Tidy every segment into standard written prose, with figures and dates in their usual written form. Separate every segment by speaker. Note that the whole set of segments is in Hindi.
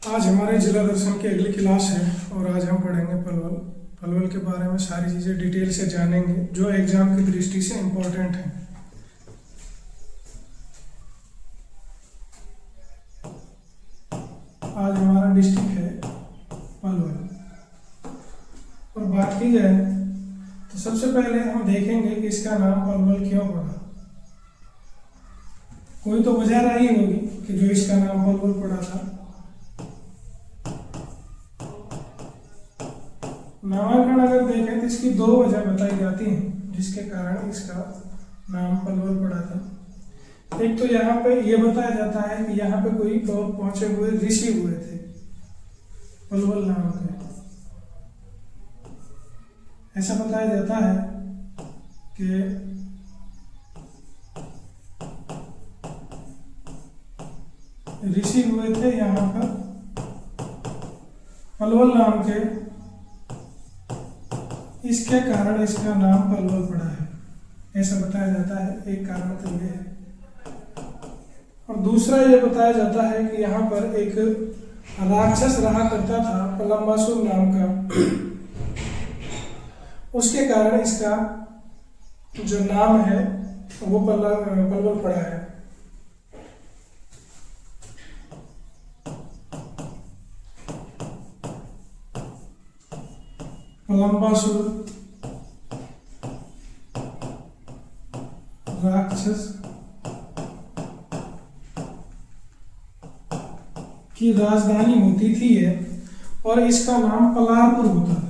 Speaker 1: आज हमारे जिला दर्शन की अगली क्लास है और आज हम पढ़ेंगे पलवल। पलवल के बारे में सारी चीज़ें डिटेल से जानेंगे जो एग्जाम की दृष्टि से इम्पोर्टेंट है। आज हमारा डिस्ट्रिक्ट है पलवल और बात की जाए तो सबसे पहले हम देखेंगे कि इसका नाम पलवल क्यों पड़ा। कोई तो वजह रही होगी कि जो इसका नाम पलवल पड़ा था। नामांकन अगर देखें तो इसकी दो वजह बताई जाती हैं जिसके कारण इसका नाम पलवल पड़ा था। एक तो यहाँ पे ये बताया जाता है कि यहाँ पे कोई बहुत पहुंचे हुए ऋषि हुए थे पलवल नाम के, ऐसा बताया जाता है कि ऋषि हुए थे यहाँ पर पलवल नाम के, इसके कारण इसका नाम पलवल पड़ा है, ऐसा बताया जाता है। एक कारण तो ये है और दूसरा ये बताया जाता है कि यहाँ पर एक राक्षस रहा करता था पलम्बासुर नाम का, उसके कारण इसका जो नाम है वो पलवल पड़ा है। पलम्बासुर राक्षस की राजधानी होती थी और इसका नाम पलारपुर होता था।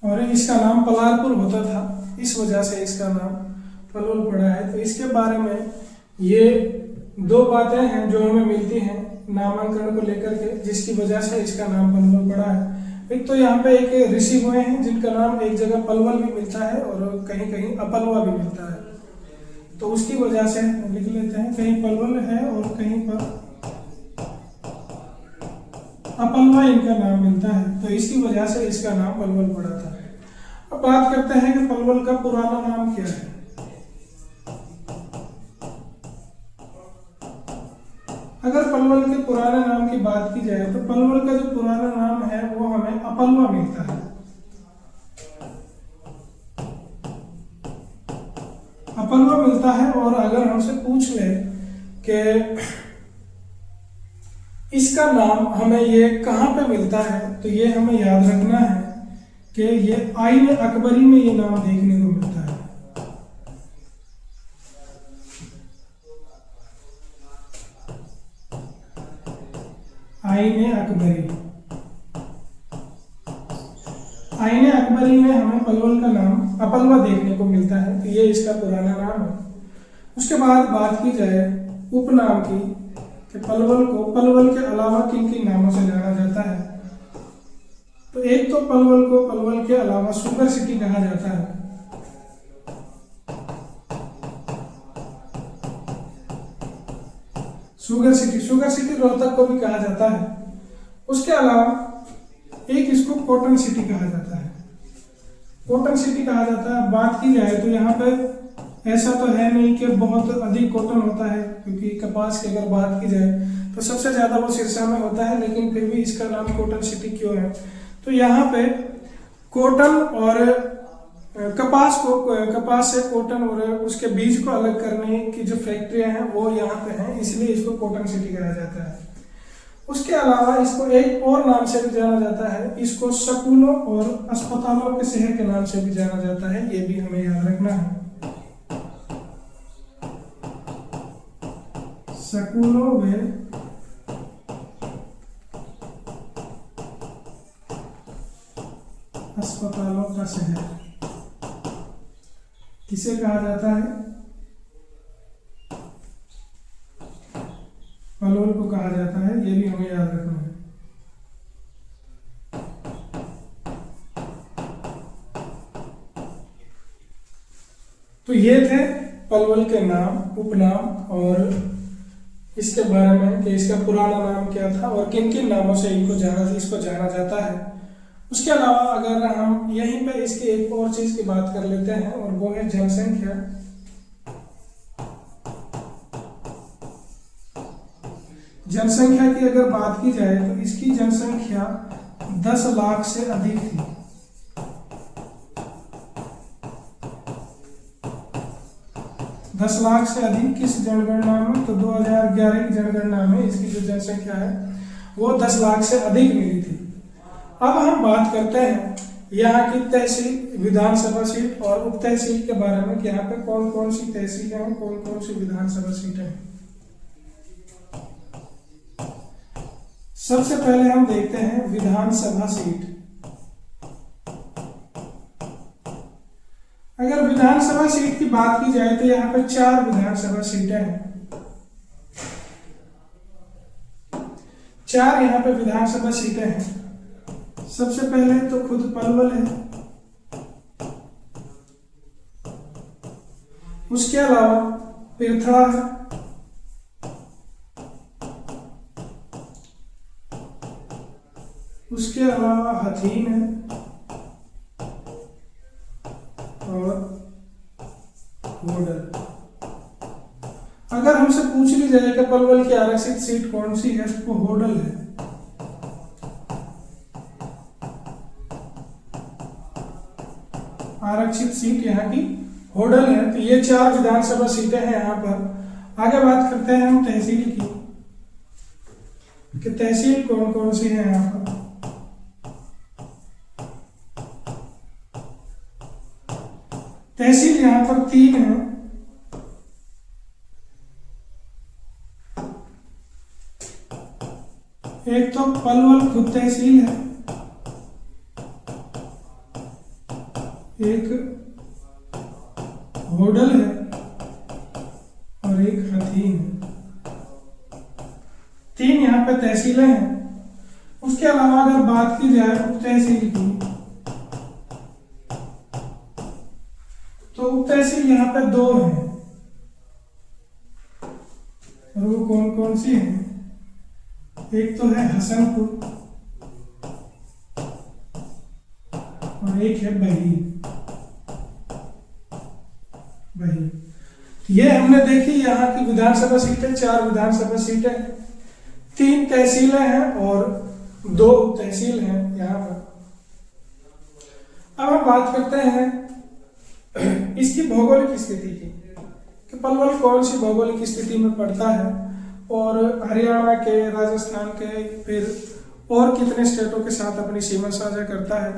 Speaker 1: और इसका नाम पलारपुर होता था, इस वजह से इसका नाम पलवल पड़ा है। तो इसके बारे में ये दो बातें हैं जो हमें मिलती हैं नामांकन को लेकर के, जिसकी वजह से इसका नाम पलवल पड़ा है। एक तो यहाँ पे एक ऋषि हुए हैं जिनका नाम एक जगह पलवल भी मिलता है और कहीं कहीं अपलवा भी मिलता है, तो उसकी वजह से लिख लेते हैं, कहीं पलवल है और कहीं पर अपलवा इनका नाम मिलता है, तो इसकी वजह से इसका नाम पलवल पड़ा था। अब बात करते हैं कि पलवल का पुराना नाम क्या है। अगर पलवल के पुराने नाम की बात की जाए तो पलवल का जो पुराना नाम है वो हमें अपलवा मिलता है। अपलवा मिलता है और अगर हमसे पूछ ले कि इसका नाम हमें ये कहाँ पे मिलता है तो ये हमें याद रखना है कि ये आईन अकबरी में ये नाम देखने को मिलता है। आईने अकबरी, आईने अकबरी में हमें पलवल का नाम अपलवा देखने को मिलता है, तो ये इसका पुराना नाम है। उसके बाद बात की जाए उपनाम की कि पलवल को पलवल के अलावा किन किन नामों से जाना जाता है, तो एक तो पलवल को पलवल के अलावा सुगर सिटी कहा जाता है। शुगर सिटी रोहतक को भी कहा जाता है। उसके अलावा एक इसको कॉटन सिटी कहा जाता है, कॉटन सिटी कहा जाता है। बात की जाए तो यहाँ पे ऐसा तो है नहीं कि बहुत अधिक कॉटन होता है, क्योंकि कपास की अगर बात की जाए तो सबसे ज्यादा वो सिरसा में होता है, लेकिन फिर भी इसका नाम कॉटन सिटी क्यों है, तो यहाँ पे कॉटन और कपास से कॉटन और उसके बीज को अलग करने की जो फैक्ट्रियां हैं वो यहाँ पे हैं, इसलिए इसको कॉटन सिटी कहा जाता है। उसके अलावा इसको एक और नाम से भी जाना जाता है, इसको स्कूलों और अस्पतालों के शहर के नाम से भी जाना जाता है, ये भी हमें याद रखना है। स्कूलों व अस्पतालों का शहर किसे कहा जाता है, पलवल को कहा जाता है, ये भी हमें याद रखना है। तो ये थे पलवल के नाम, उपनाम और इसके बारे में कि इसका पुराना नाम क्या था और किन किन नामों से इसको जाना जाता है। उसके अलावा अगर हम यहीं पे इसकी एक और चीज की बात कर लेते हैं और वो है जनसंख्या। जनसंख्या की अगर बात की जाए तो इसकी जनसंख्या 10 लाख से अधिक थी। 10 लाख से अधिक किस जनगणना में? तो 2011 की जनगणना में इसकी जो जनसंख्या है वो 10 लाख से अधिक मिली थी। अब हम बात करते हैं यहाँ की तहसील, विधानसभा सीट और उप तहसील के बारे में कि यहाँ पे कौन कौन सी तहसीलें हैं, कौन कौन सी विधानसभा सीटें हैं। सबसे पहले हम देखते हैं विधानसभा सीट। अगर विधानसभा सीट की बात की जाए तो यहाँ पे 4 विधानसभा सीटें हैं। 4 यहाँ पे विधानसभा सीटें हैं। सबसे पहले तो खुद पलवल है, उसके अलावा पिरथड़ा है, उसके अलावा हथीन है और होडल। अगर हमसे पूछ ली जाए कि पलवल की आरक्षित सीट कौन सी है तो वो होडल है। आरक्षित सीट यहाँ की होडल है। तो ये 4 विधानसभा सीटें हैं यहाँ पर। आगे बात करते हैं हम तहसील की कि तहसील कौन कौन सी है यहाँ पर। तहसील यहाँ पर 3 है। एक तो पलवल खुद तहसील है, एक होडल है और एक हथीन है। 3 यहाँ पे तहसीलें हैं। उसके अलावा अगर बात की जाए उप तहसील की तो उप तहसील यहाँ पे 2 है और वो कौन कौन सी है? एक तो है हसनपुर और एक है बही। ये हमने देखी यहाँ की विधानसभा सीटें। 4 विधानसभा सीटें, 3 तहसीलें हैं और 2 उप तहसील हैं यहाँ पर। अब हम बात करते हैं इसकी भौगोलिक स्थिति की कि पलवल कौन सी भौगोलिक स्थिति में पड़ता है और हरियाणा के, राजस्थान के, फिर और कितने स्टेटों के साथ अपनी सीमा साझा करता है।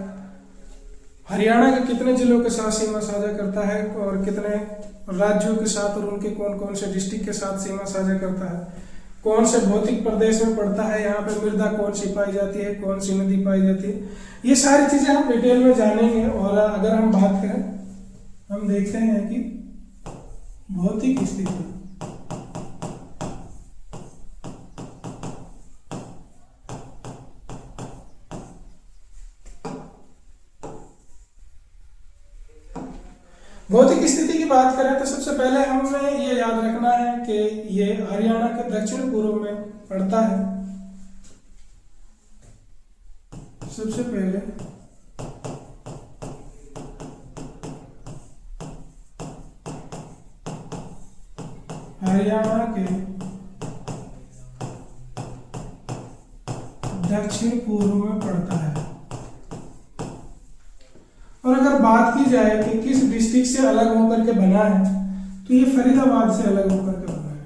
Speaker 1: हरियाणा के कितने जिलों के साथ सीमा साझा करता है और कितने राज्यों के साथ और उनके कौन कौन से डिस्ट्रिक्ट के साथ सीमा साझा करता है। कौन से भौतिक प्रदेश में पड़ता है, यहाँ पे मृदा कौन सी पाई जाती है, कौन सी नदी पाई जाती है। ये सारी चीजें हम डिटेल में जानेंगे। और अगर हम बात करें, हम देखते हैं कि भौतिक स्थिति, भौतिक स्थिति की बात करें तो सबसे पहले हमें ये याद रखना है कि ये हरियाणा के दक्षिण पूर्व में पड़ता है। सबसे पहले हरियाणा के दक्षिण पूर्व में पड़ता है। और अगर बात की जाए कि किस डिस्ट्रिक्ट से अलग होकर के बना है तो ये फरीदाबाद से अलग होकर के बना है।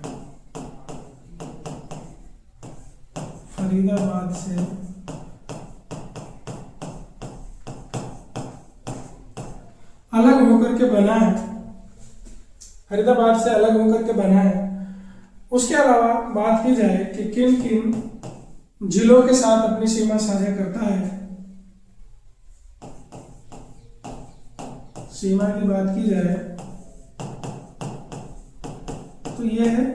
Speaker 1: फरीदाबाद से अलग होकर के बना है। फरीदाबाद से अलग होकर के बना है। उसके अलावा बात की जाए कि किन किन जिलों के साथ अपनी सीमा साझा करता है। सीमा की बात की जाए तो यह है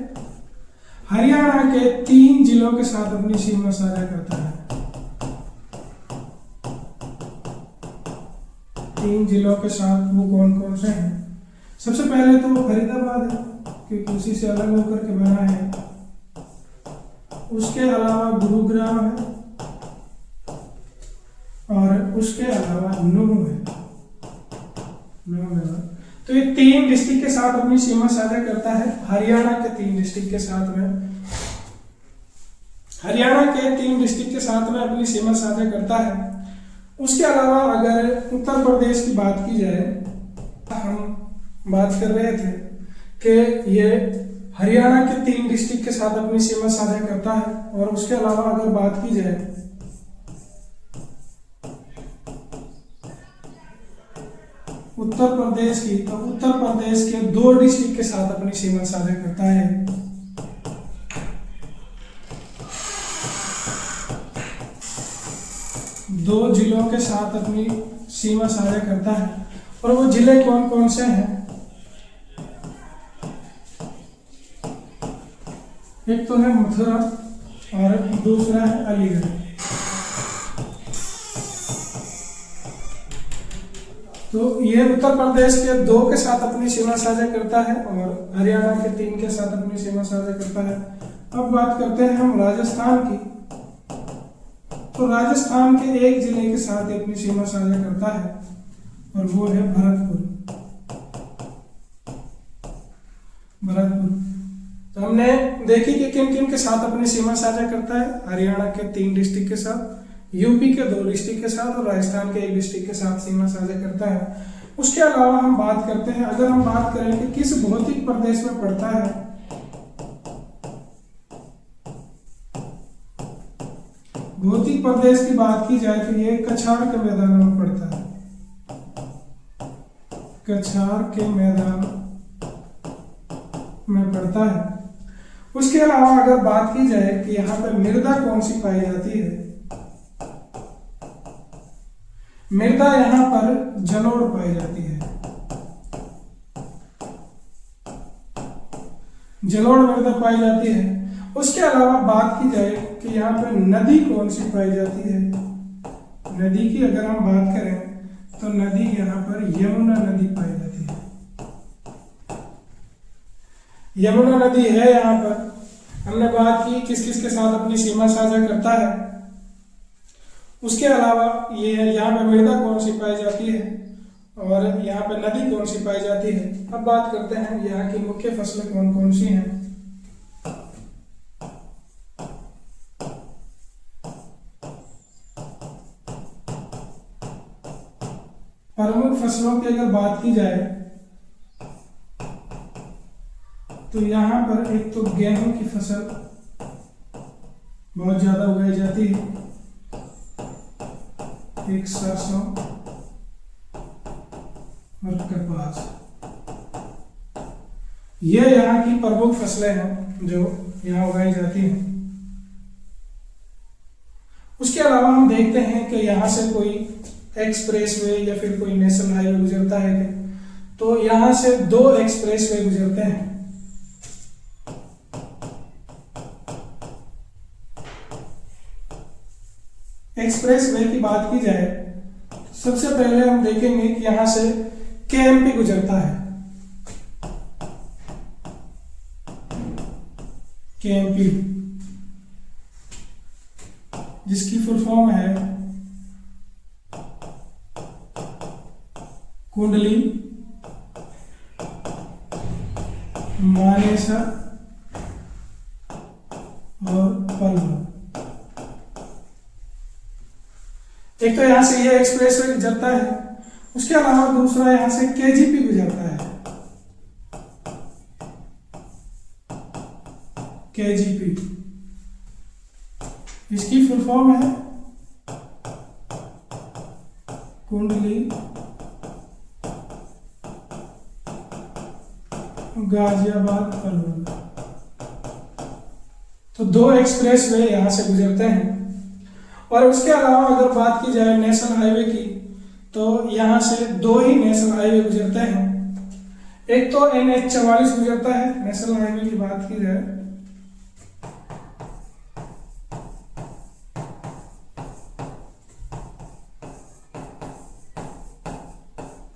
Speaker 1: हरियाणा के 3 जिलों के साथ अपनी सीमा साझा करता है। 3 जिलों के साथ वो कौन कौन से हैं? सबसे पहले तो फरीदाबाद है क्योंकि उसी से अलग होकर के बना है। उसके अलावा गुरुग्राम है और उसके अलावा नूह है। तो ये 3 डिस्ट्रिक्ट के साथ अपनी सीमा साझा करता है, हरियाणा के 3 डिस्ट्रिक्ट के साथ में। हरियाणा के 3 डिस्ट्रिक्ट के साथ में अपनी सीमा साझा करता है। उसके अलावा अगर उत्तर प्रदेश की बात की जाए, हम बात कर रहे थे कि ये हरियाणा के 3 डिस्ट्रिक्ट के साथ अपनी सीमा साझा करता है। और उसके अलावा अगर बात की जाए उत्तर प्रदेश की, तो उत्तर प्रदेश के 2 डिस्ट्रिक्ट के साथ अपनी सीमा साझा करता है। 2 जिलों के साथ अपनी सीमा साझा करता है। और वो जिले कौन कौन से हैं? एक तो है मथुरा और दूसरा है अलीगढ़। तो ये उत्तर प्रदेश के 2 के साथ अपनी सीमा साझा करता है और हरियाणा के 3 के साथ अपनी सीमा साझा करता है। अब बात करते हैं हम राजस्थान की। तो राजस्थान के 1 जिले के साथ अपनी सीमा साझा करता है और वो है भरतपुर। तो हमने देखी कि किन किन के साथ अपनी सीमा साझा करता है। हरियाणा के 3 डिस्ट्रिक्ट के साथ, यूपी के 2 डिस्ट्रिक्ट के साथ और राजस्थान के 1 डिस्ट्रिक्ट के साथ सीमा साझा करता है। उसके अलावा हम बात करते हैं, अगर हम बात करें कि किस भौतिक प्रदेश में पड़ता है, भौतिक प्रदेश की बात की जाए तो ये कछार के मैदान में पड़ता है। कछार के मैदान में पड़ता है। उसके अलावा अगर बात की जाए कि यहाँ पे मृदा कौन सी पाई जाती है, मृदा यहाँ पर जलोढ़ पाई जाती है। जलोढ़ मृदा पाई जाती है। उसके अलावा बात की जाए कि यहाँ पर नदी कौन सी पाई जाती है, नदी की अगर हम बात करें तो नदी यहाँ पर यमुना नदी पाई जाती है। यमुना नदी है यहाँ पर। हमने बात की किस किस के साथ अपनी सीमा साझा करता है। उसके अलावा ये यहाँ पे मृदा कौन सी पाई जाती है और यहाँ पे नदी कौन सी पाई जाती है। अब बात करते हैं यहाँ की मुख्य फसलें कौन कौन सी हैं। प्रमुख फसलों की अगर बात की जाए तो यहाँ पर एक तो गेहूं की फसल बहुत ज्यादा उगाई जाती है, एक सरसों और कपास। ये यहाँ की प्रमुख फसलें हैं जो यहाँ उगाई जाती हैं। उसके अलावा हम देखते हैं कि यहाँ से कोई एक्सप्रेसवे या फिर कोई नेशनल हाईवे गुजरता है क्या? तो यहाँ से 2 एक्सप्रेसवे गुजरते हैं। एक्सप्रेसवे की बात की जाए सबसे पहले हम देखेंगे कि यहां से केएमपी गुजरता है। केएमपी जिसकी फुल फॉर्म है कुंडली मानेसर और पल्लव। एक तो यहां से ये एक्सप्रेसवे गुजरता है। उसके अलावा दूसरा यहां से केजीपी गुजरता है। केजीपी इसकी फुल फॉर्म है कुंडली गाजियाबाद पलवल। तो 2 एक्सप्रेसवे यहां से गुजरते हैं। और उसके अलावा अगर बात की जाए नेशनल हाईवे की तो यहां से 2 ही नेशनल हाईवे गुजरते हैं। एक तो NH 44 गुजरता है नेशनल हाईवे की बात की जाए,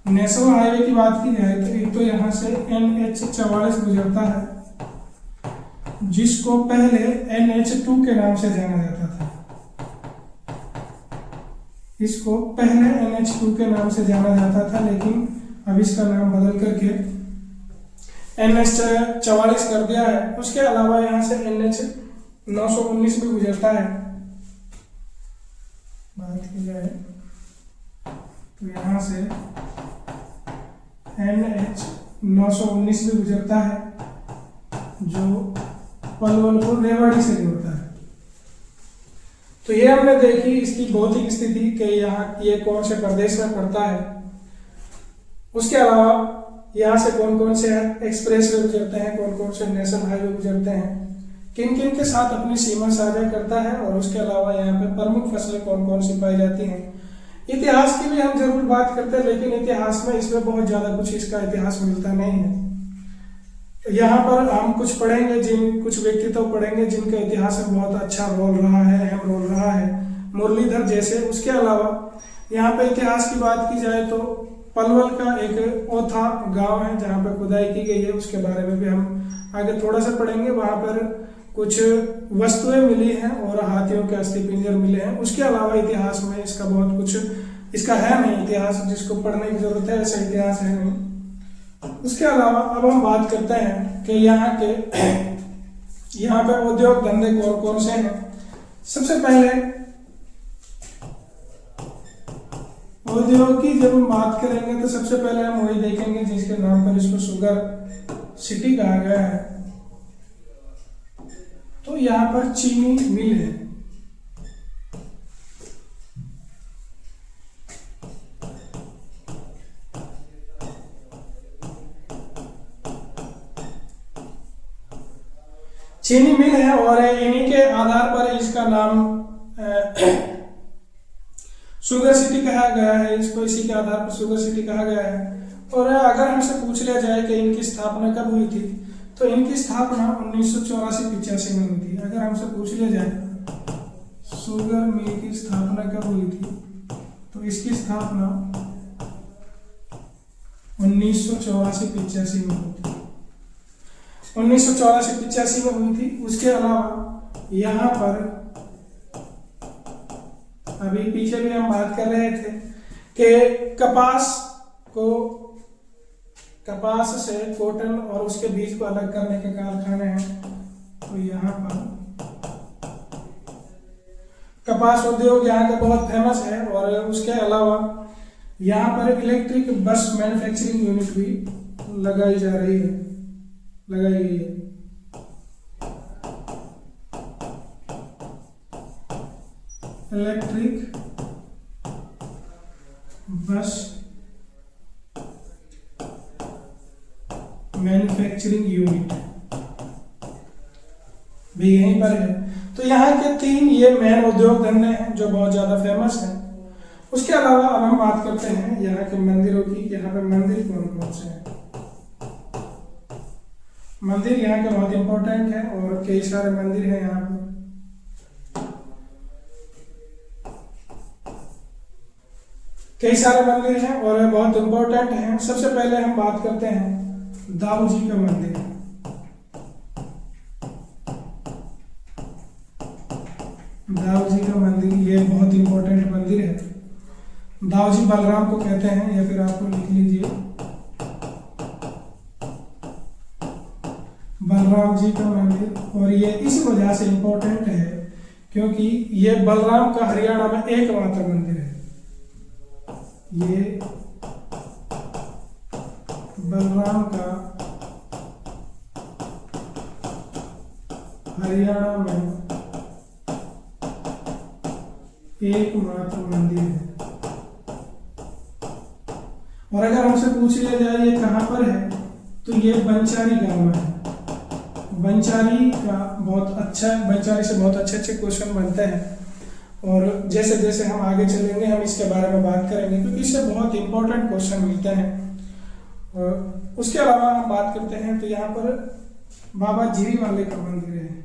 Speaker 1: नेशनल हाईवे की बात की जाए तो एक तो यहां से NH 44 गुजरता है जिसको पहले NH2 के नाम से जाना जाता था। इसको पहले NH2 के नाम से जाना जाता था, लेकिन अब इसका नाम बदल करके NH 44 कर दिया है। उसके अलावा यहाँ से NH 919 भी गुजरता है। बात की जाए तो यहाँ से NH 919 भी गुजरता है जो पलवल को रेवाड़ी से जोड़ता है। तो ये हमने देखी इसकी भौतिक स्थिति कि यहाँ ये कौन से प्रदेश में पड़ता है। उसके अलावा यहाँ से कौन कौन से एक्सप्रेस वे गुजरते हैं, कौन कौन से नेशनल हाईवे गुजरते हैं, किन किन के साथ अपनी सीमा साझा करता है, और उसके अलावा यहाँ पे प्रमुख फसलें कौन कौन सी पाई जाती हैं। इतिहास की भी हम जरूर बात करते हैं, लेकिन इतिहास में इसमें बहुत ज्यादा कुछ इसका इतिहास मिलता नहीं है। यहाँ पर हम कुछ पढ़ेंगे, कुछ व्यक्तित्व पढ़ेंगे जिनका इतिहास में बहुत अच्छा रोल रहा है, अहम रोल रहा है, मुरलीधर जैसे। उसके अलावा यहाँ पे इतिहास की बात की जाए तो पलवल का एक ओथा गांव है जहाँ पे खुदाई की गई है, उसके बारे में भी हम आगे थोड़ा सा पढ़ेंगे। वहाँ पर कुछ वस्तुएं मिली हैं और हाथियों के अस्थि पिंजर मिले हैं। उसके अलावा इतिहास में इसका बहुत कुछ इसका है नहीं इतिहास, जिसको पढ़ने की जरूरत है ऐसा इतिहास है नहीं। उसके अलावा अब हम बात करते हैं कि यहाँ पे उद्योग धंधे कौन कौन से हैं। सबसे पहले उद्योग की जब हम बात करेंगे तो सबसे पहले हम वही देखेंगे जिसके नाम पर इसको शुगर सिटी कहा गया है। तो यहाँ पर चीनी मिल है। चीनी मिल है और इन्हीं के आधार पर इसका नाम शुगर सिटी कहा गया है। इसको इसी के आधार पर शुगर सिटी कहा गया है। और अगर हमसे पूछ लिया जाए कि इनकी स्थापना कब हुई थी, तो इनकी स्थापना 1984-85 में हुई थी। अगर हमसे पूछ लिया जाए शुगर मिल की स्थापना कब हुई थी, तो इसकी स्थापना 1984-85 में हुई थी। 1984-85 में हुई थी। उसके अलावा यहाँ पर अभी पीछे भी हम बात कर रहे थे कि कपास से कॉटन और उसके बीज को अलग करने के कारखाने हैं। तो यहाँ पर कपास उद्योग यहाँ का बहुत फेमस है। और उसके अलावा यहाँ पर इलेक्ट्रिक बस मैन्युफैक्चरिंग यूनिट भी लगाई गई है। इलेक्ट्रिक बस मैन्युफैक्चरिंग यूनिट भी यहीं पर है। तो यहाँ के 3 ये मेन उद्योग धंधे हैं जो बहुत ज्यादा फेमस हैं। उसके अलावा अब हम बात करते हैं यहाँ के मंदिरों की। यहाँ पे मंदिर कौन कौन से हैं। मंदिर यहाँ के बहुत इंपॉर्टेंट है और कई सारे मंदिर हैं यहाँ पे। कई सारे मंदिर हैं और बहुत इंपॉर्टेंट हैं। सबसे पहले हम बात करते हैं दाऊ जी का मंदिर। दाऊ जी का मंदिर ये बहुत इंपॉर्टेंट मंदिर है। दाऊ जी बलराम को कहते हैं, या फिर आपको लिख लीजिए बलराम जी का मंदिर। और ये इस वजह से इंपॉर्टेंट है क्योंकि ये बलराम का हरियाणा में एकमात्र मंदिर है। ये बलराम का हरियाणा में एकमात्र मंदिर है। और अगर हमसे पूछ लिया जाए ये कहाँ पर है, तो ये बंचारी गांव में है। बंचारी से बहुत अच्छे क्वेश्चन बनते हैं। और जैसे जैसे हम आगे चलेंगे हम इसके बारे में बात करेंगे क्योंकि इससे बहुत इंपॉर्टेंट क्वेश्चन मिलते हैं। और उसके अलावा हम बात करते हैं तो यहाँ पर बाबा जीरी वाले का मंदिर है।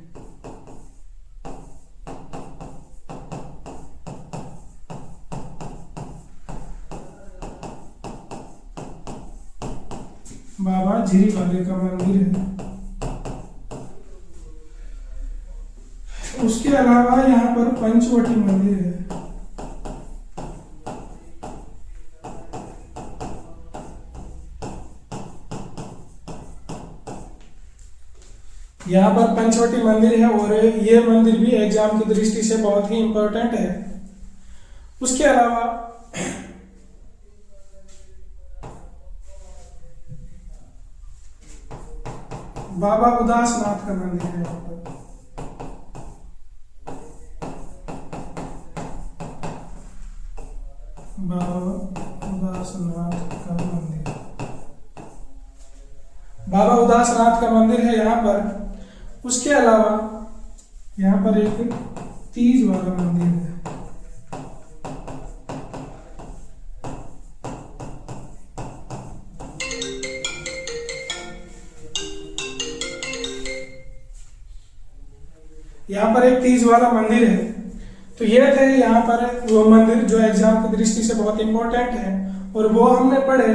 Speaker 1: बाबा जीरी वाले का मंदिर है। उसके अलावा यहाँ पर पंचवटी मंदिर है। यहाँ पर पंचवटी मंदिर है और ये मंदिर भी एग्जाम की दृष्टि से बहुत ही इंपॉर्टेंट है। उसके अलावा बाबा उदासनाथ का मंदिर है यहाँ पर। बाबा उदासनाथ का मंदिर, बाबा उदासनाथ का मंदिर है यहाँ पर। उसके अलावा यहाँ पर एक तीज वाला मंदिर है। यहाँ पर एक तीज वाला मंदिर है। तो ये थे यहाँ पर वो मंदिर जो एग्जाम की दृष्टि से बहुत इंपॉर्टेंट है और वो हमने पढ़े।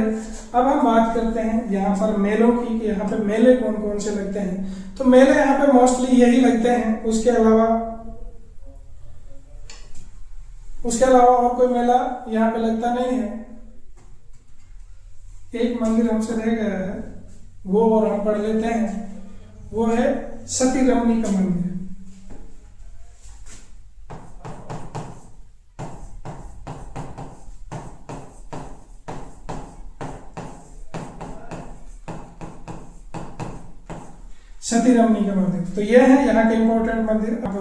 Speaker 1: अब हम बात करते हैं यहाँ पर मेलों की कि यहाँ पे मेले कौन कौन से लगते हैं। तो मेले यहाँ पे मोस्टली यही लगते हैं, उसके अलावा और कोई मेला यहाँ पे लगता नहीं है। एक मंदिर हमसे रह गया है वो और हम पढ़ लेते हैं, वो है सती रमनी का मंदिर। सती रमनी का मंदिर, तो यह है यहाँ के इंपॉर्टेंट मंदिर। अब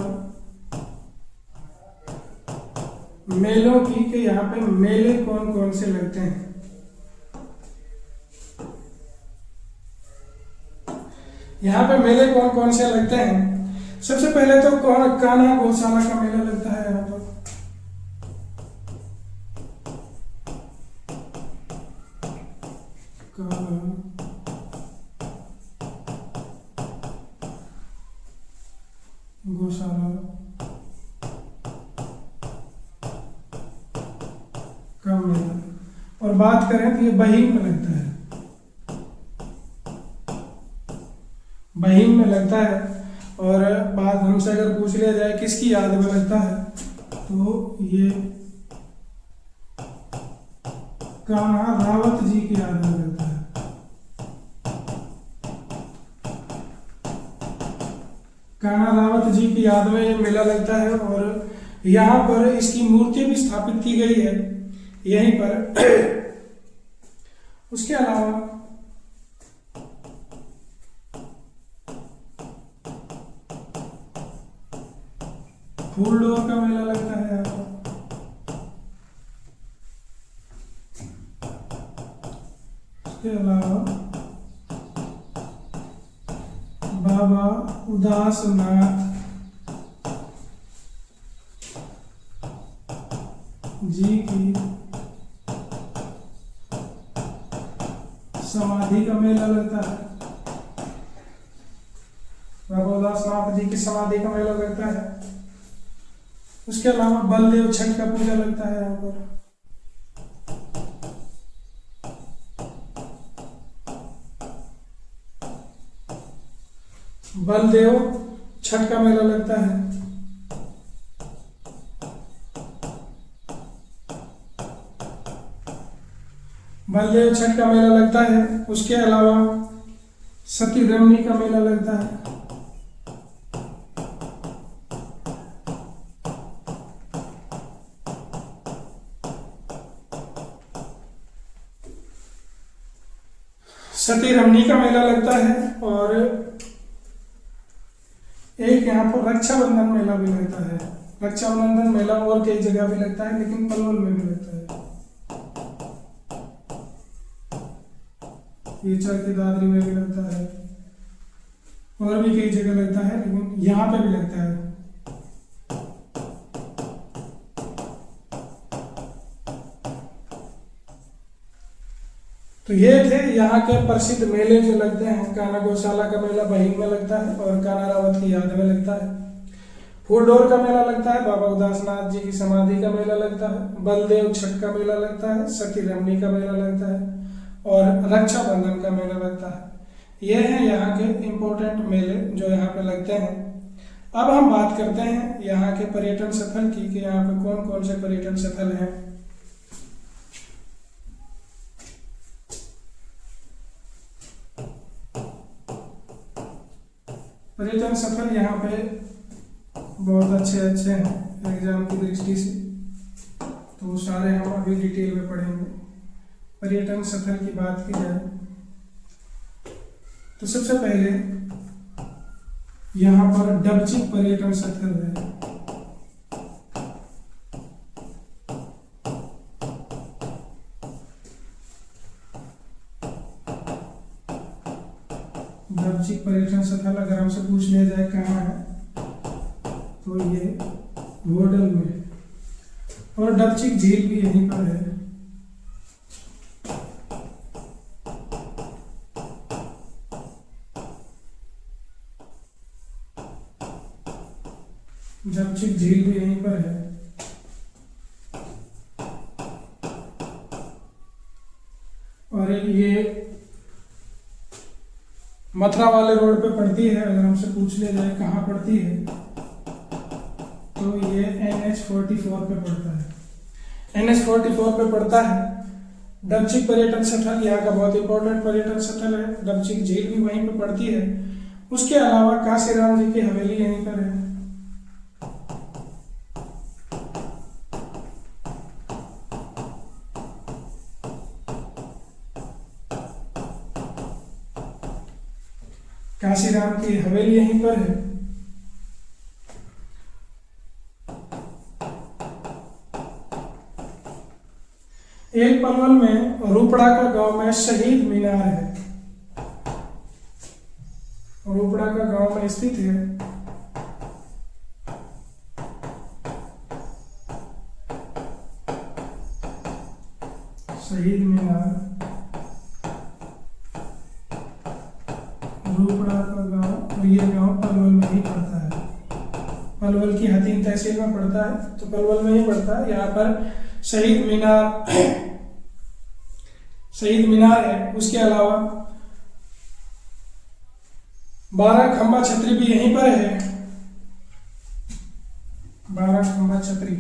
Speaker 1: मेलों की कि यहाँ पे मेले कौन कौन से लगते हैं। यहाँ पे मेले कौन कौन से लगते हैं। सबसे पहले तो कान्हा गौशाला का मेला लगता है यहाँ पर। गौशाला का मेला। और बात करें तो ये बहीन में लगता है, बहीन में लगता है। और बात हमसे अगर पूछ लिया जाए किसकी याद में लगता है तो ये कान्हा रावत जी की याद में लगता है। कान्हा रावत जी की याद में ये मेला लगता है और यहाँ पर इसकी मूर्ति भी स्थापित की गई है यहीं पर। उसके अलावा फूलडोर का मेला लगता है यहाँ पर। उसके अलावा बाबा उदासनाथ जी की समाधि का मेला लगता है। बाबा उदासनाथ जी की समाधि का मेला लगता है। उसके अलावा बलदेव छठ का पूजा लगता है यहाँ पर। बलदेव छठ का मेला लगता है। बलदेव छठ का मेला लगता है। उसके अलावा सती रमनी का मेला लगता है। सती रमनी का मेला लगता है। और एक यहाँ पर रक्षाबंधन मेला भी लगता है। रक्षाबंधन मेला और कई जगह भी लगता है लेकिन पलवल में भी लगता है। ये चरखी दादरी में भी लगता है और भी कई जगह लगता है लेकिन यहाँ पे भी लगता है। तो ये थे यहाँ के प्रसिद्ध मेले जो लगते हैं। कान्हा गौशाला का मेला बहीन में लगता है और कान्हा रावत की याद में लगता है। फूलडोर का मेला लगता है। बाबा उदासनाथ जी की समाधि का मेला लगता है। बलदेव छठ का मेला लगता है। सती रमनी का मेला लगता है और रक्षाबंधन का मेला लगता है। ये है यहाँ के इम्पोर्टेंट मेले जो यहाँ पे लगते हैं। अब हम बात करते हैं यहाँ के पर्यटन स्थल की कि यहाँ पे कौन कौन से पर्यटन स्थल हैं। पर्यटन स्थल यहाँ पे बहुत अच्छे हैं एग्जाम की दृष्टि से, तो वो सारे हम अभी डिटेल में पढ़ेंगे। पर्यटन स्थल की बात की जाए तो सबसे पहले यहाँ पर डबचिक पर्यटन स्थल है। डबचिक पर्यटन स्थल अगर हमसे पूछ लिया जाए कहाँ है, तो ये होडल में है, और डबचिक झील भी यहीं पर है। डबचिक झील भी यहीं पर है। और ये मथुरा वाले रोड पे पड़ती है। अगर हमसे पूछ लिया जाए कहाँ पड़ती है, तो ये NH-44 पे पड़ता है। NH-44 पे पड़ता है डबचिक पर्यटन स्थल, यहाँ का बहुत इंपॉर्टेंट पर्यटन स्थल है। डबचिक झील भी वहीं पे पड़ती है। उसके अलावा काशीराम जी की हवेली यहीं पर है। काशीराम की हवेली यहीं पर है। एक पलवल में रूपड़ा का गांव में शहीद मीनार है। रूपड़ा का गांव में स्थित है शहीद मीनार। रूपड़ा का गांव, और ये गांव पलवल में ही पड़ता है। पलवल की हथीन तहसील में पड़ता है, तो पलवल में ही पड़ता है। यहाँ पर शहीद मीनार है। उसके अलावा 12 खंबा छतरी भी यहीं पर है। 12 खंबा छतरी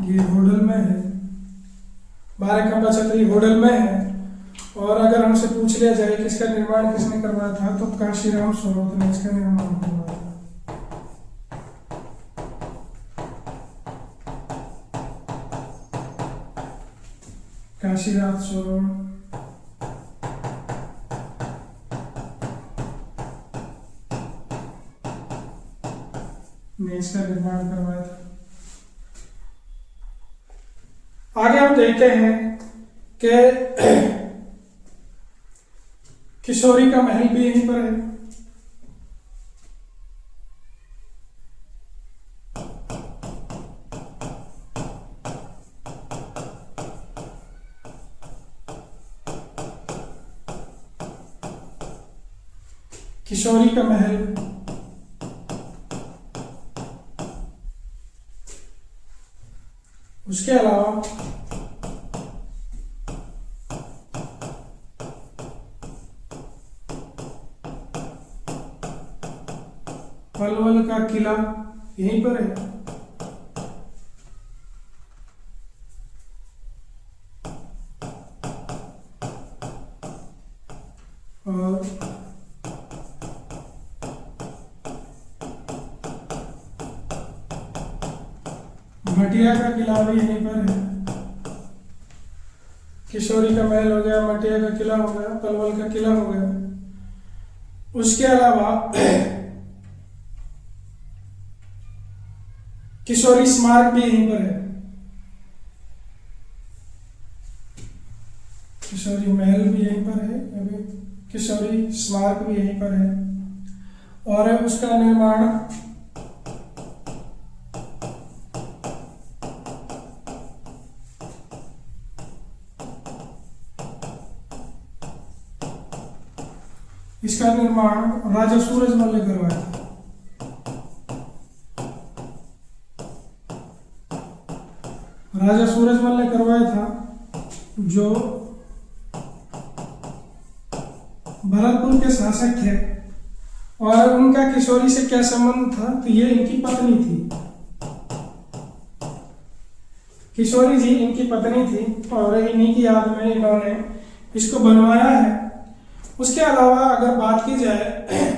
Speaker 1: ये होडल में है। 12 खंबा छतरी होडल में है। और अगर हमसे पूछ लिया जाए कि इसका निर्माण किसने करवाया था, तो काशीराम सोरोत ने इसका निर्माण करवाया था। काशीराम सोरोत ने इसका निर्माण करवाया था। आगे हम देखते हैं कि किशोरी का महल भी यहीं पर है। किशोरी का महल उसके अलावा पलवल का किला यहीं पर है। और मटिया का किला भी यहीं पर है। किशोरी का महल हो गया, मटिया का किला हो गया, पलवल का किला हो गया। उसके अलावा किशोरी स्मारक भी यहीं पर है। किशोरी महल भी यहीं पर है, अभी किशोरी स्मारक भी यहीं पर है। और उसका निर्माण राजा सूरजमल ने करवाया था। राजा सूरजमल ने करवाया था, जो भरतपुर के शासक थे। और उनका किशोरी से क्या संबंध था, तो ये इनकी पत्नी थी। किशोरी जी इनकी पत्नी थी और इन्हीं की याद में इन्होंने इसको बनवाया है। उसके अलावा अगर बात की जाए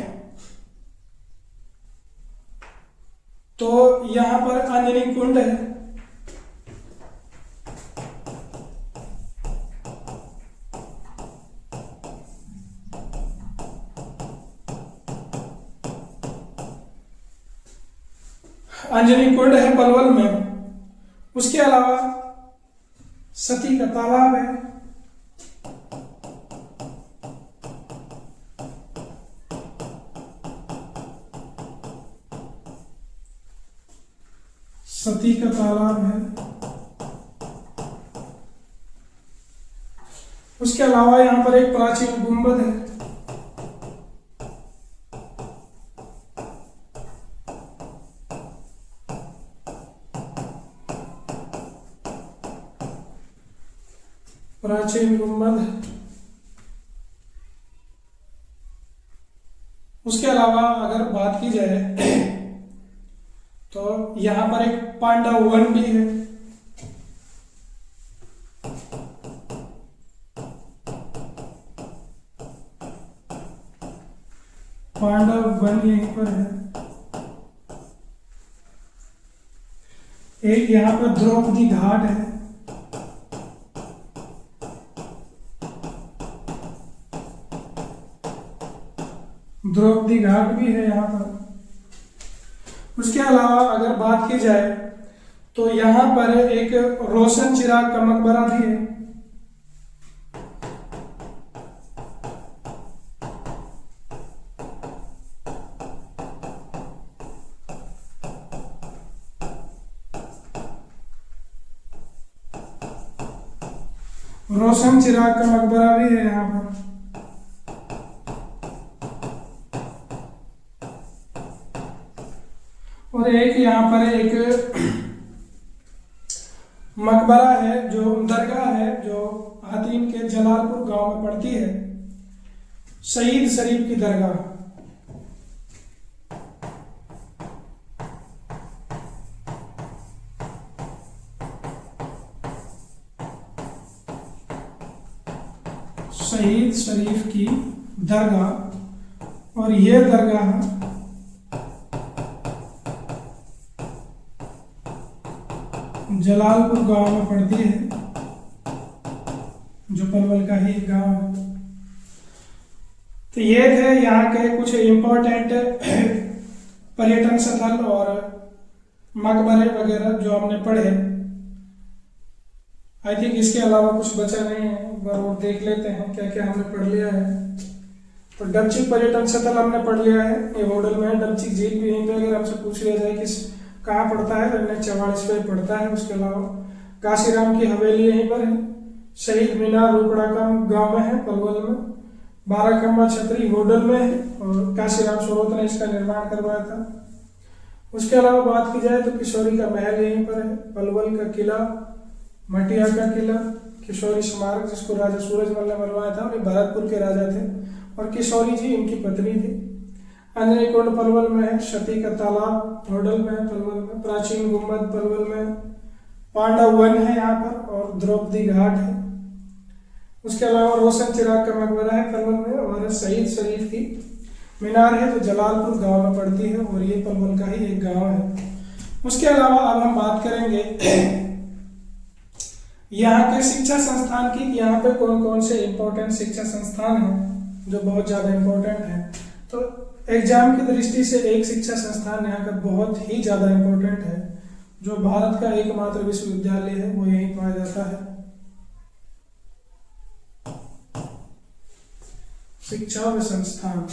Speaker 1: तो यहाँ पर अंजनी कुंड है। अंजनी कुंड है पलवल में। उसके अलावा सती का तालाब है। सती का तालाब है। उसके अलावा यहाँ पर एक प्राचीन गुंबद है। प्राचीन गुंबद। उसके अलावा अगर बात की जाए तो यहाँ पर एक पांडव वन भी है। पांडव वन यहीं पर है। एक यहाँ पर द्रौपदी घाट है। द्रौपदी घाट भी है यहाँ पर। उसके अलावा अगर बात की जाए तो यहाँ पर एक रोशन चिराग का मकबरा भी है। रोशन चिराग का मकबरा भी है यहाँ पर। और एक यहाँ पर एक मकबरा है जो दरगाह है जो हातिम के जलालपुर गांव में पड़ती है। शहीद शरीफ की दरगाह। शहीद शरीफ की दरगाह। और ये दरगाह जलालपुर गांव में पड़ती है जो पलवल का ही गांव है। तो ये थे यहाँ के कुछ इम्पोर्टेंट पर्यटन स्थल और मकबरे वगैरह जो हमने पढ़े। आई थिंक इसके अलावा कुछ बचा नहीं है, और देख लेते हैं क्या क्या हमने पढ़ लिया है। तो डबचिक पर्यटन स्थल हमने पढ़ लिया है, ये होडल में है। डबचिक झील भी यहीं पे अगर हमसे पूछ लिया जाए कि कहाँ पड़ता है तो 44 पे पड़ता है। उसके अलावा काशीराम की हवेली यहीं पर है। शहीद मीनार रोपड़ा का गांव में है पलवल में। 12 खम्बा छतरी होडल में है और काशीराम स्वरोत ने इसका निर्माण करवाया था। उसके अलावा बात की जाए तो किशोरी का महल यहीं पर है। पलवल का किला, मटिया का किला, किशोरी स्मारक जिसको राजा सूरजमल ने बनवाया था, और भरतपुर के राजा थे और किशोरी जी इनकी पत्नी थी। अंजनी कुंड पलवल में है। सती का तालाब होडल में है पलवल में। प्राचीन गुम्बद पलवल में। पांडव वन है यहाँ पर और द्रौपदी घाट है। उसके अलावा रोशन चिराग का मकबरा है पलवल में और शहीद शरीफ की मीनार है जो जलालपुर गांव में पड़ती है और ये पलवल का ही एक गांव है। उसके अलावा अब हम बात करेंगे यहाँ के शिक्षा संस्थान की। यहाँ पे कौन कौन से इम्पोर्टेंट शिक्षा संस्थान हैं जो बहुत ज़्यादा इम्पोर्टेंट है। तो एग्जाम की दृष्टि से एक शिक्षा संस्थान यहाँ का बहुत ही ज़्यादा इम्पोर्टेंट है जो भारत का एकमात्र विश्वविद्यालय है, वो यहीं पाया जाता है। शिक्षा व संस्थान।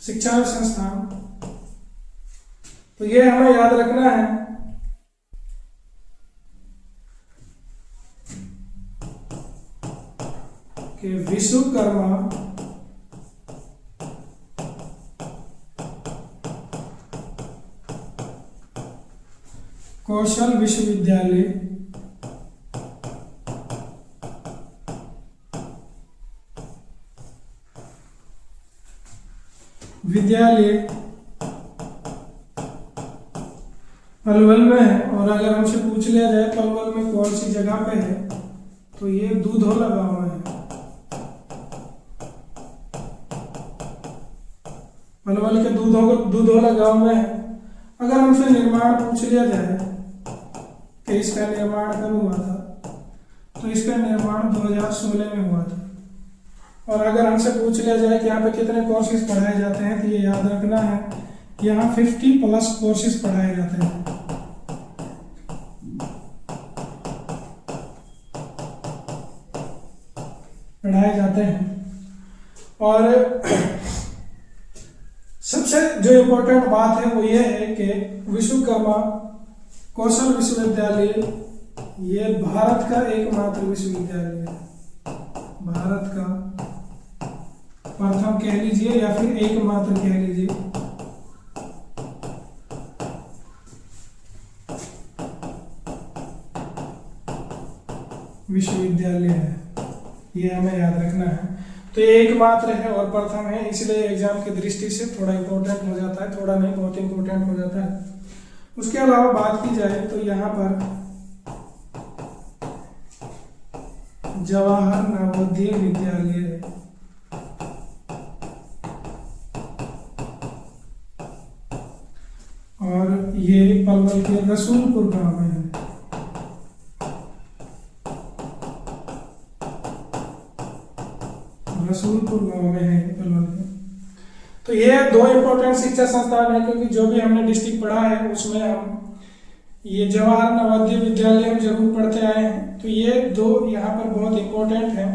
Speaker 1: शिक्षा संस्थान, तो ये हमें याद रखना है कि विश्वकर्मा कौशल विश्वविद्यालय पलवल में है। और अगर हमसे पूछ लिया जाए पलवल में कौन सी जगह पे है, तो ये दूधोला गांव में है। पलवल के दूधोला गांव में है। अगर हमसे निर्माण पूछ लिया जाए कि इसका निर्माण कब हुआ था, तो इसका निर्माण 2016 में हुआ था। और अगर हमसे पूछ लिया जाए कि यहाँ पे कितने कोर्सेज पढ़ाए जाते हैं, तो ये याद रखना है यहाँ 50+ कोर्सेज पढ़ाए जाते हैं। और सबसे जो इम्पोर्टेंट बात है वो ये है कि विश्वकर्मा कौशल विश्वविद्यालय ये भारत का एकमात्र विश्वविद्यालय है। भारत का प्रथम कह लीजिए या फिर एकमात्र कह लीजिए। विश्वविद्यालय है, ये हमें याद रखना है। तो ये एकमात्र है और प्रथम है, इसलिए एग्जाम की दृष्टि से थोड़ा इंपॉर्टेंट हो जाता है, थोड़ा नहीं बहुत इंपॉर्टेंट हो जाता है। उसके अलावा बात की जाए तो यहाँ पर जवाहर नवोदय विद्यालय है। और ये पलवल के रसूलपुर गांव में है। रसूलपुर गांव में है पलवल में। तो ये दो इंपॉर्टेंट शिक्षा संस्थान है, क्योंकि जो भी हमने डिस्ट्रिक्ट पढ़ा है उसमें हम ये जवाहर नवोदय विद्यालय हम जरूर पढ़ते आए हैं। तो ये दो यहाँ पर बहुत इंपॉर्टेंट हैं।